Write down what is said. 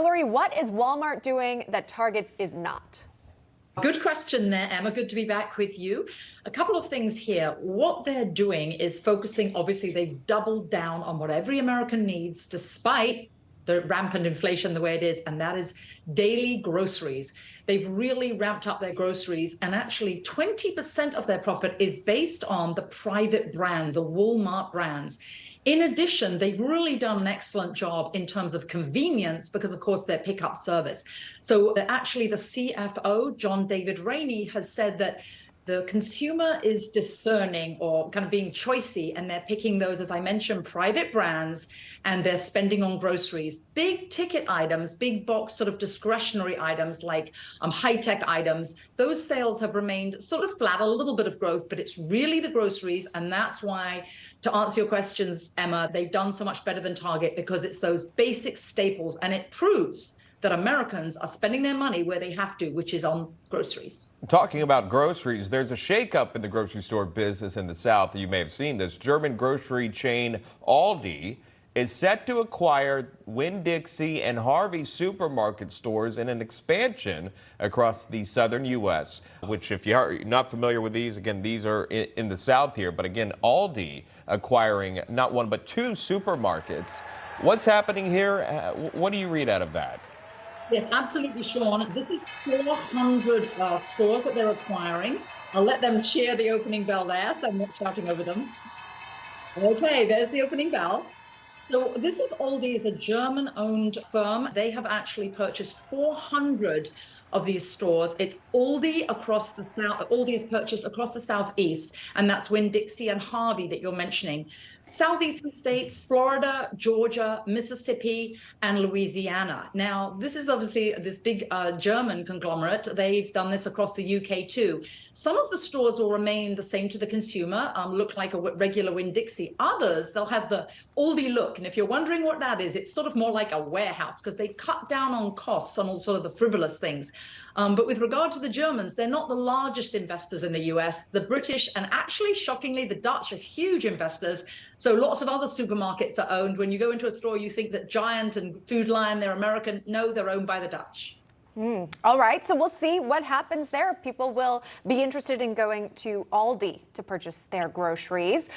Hillary, what is Walmart doing that Target is not? Good question there, Emma. Good to be back with you. A couple of things here. What they're doing is focusing, obviously, they've doubled down on what every American needs, despite the rampant inflation the way it is, and that is daily groceries. They've really ramped up their groceries, and actually 20% of their profit is based on the private brand, the Walmart brands. In addition, they've really done an excellent job in terms of convenience because, of course, their pickup service. So actually, the CFO, John David Rainey, has said that the consumer is discerning or kind of being choicey, and they're picking those, as I mentioned, private brands, and they're spending on groceries. Big ticket items, big box sort of discretionary items like high-tech items, those sales have remained sort of flat, a little bit of growth, but it's really the groceries. And that's why, to answer your questions, Emma, they've done so much better than Target, because it's those basic staples, and it proves that Americans are spending their money where they have to, which is on groceries. Talking about groceries, there's a shakeup in the grocery store business in the South. You may have seen this. German grocery chain Aldi is set to acquire Winn-Dixie and Harvey supermarket stores in an expansion across the southern U.S., which, if you're not familiar with these, again, these are in the South here. But again, Aldi acquiring not one but two supermarkets. What's happening here? What do you read out of that? Yes, absolutely, Sean. This is 400 stores that they're acquiring. I'll let them cheer the opening bell there, so I'm not shouting over them. Okay, there's the opening bell. So this is Aldi, is a German-owned firm. They have actually purchased 400 of these stores. It's Aldi across the South. Aldi is purchased across the Southeast, and that's Winn-Dixie and Harvey that you're mentioning. Southeastern states, Florida, Georgia, Mississippi, and Louisiana. Now, this is obviously this big German conglomerate. They've done this across the UK too. Some of the stores will remain the same to the consumer, look like a regular Winn-Dixie. Others, they'll have the Aldi look. And if you're wondering what that is, it's sort of more like a warehouse, because they cut down on costs on all sort of the frivolous things. But with regard to the Germans, they're not the largest investors in the US. The British, and actually, shockingly, the Dutch are huge investors. So lots of other supermarkets are owned. When you go into a store, you think that Giant and Food Lion, they're American. No, they're owned by the Dutch. All right, so we'll see what happens there. People will be interested in going to Aldi to purchase their groceries.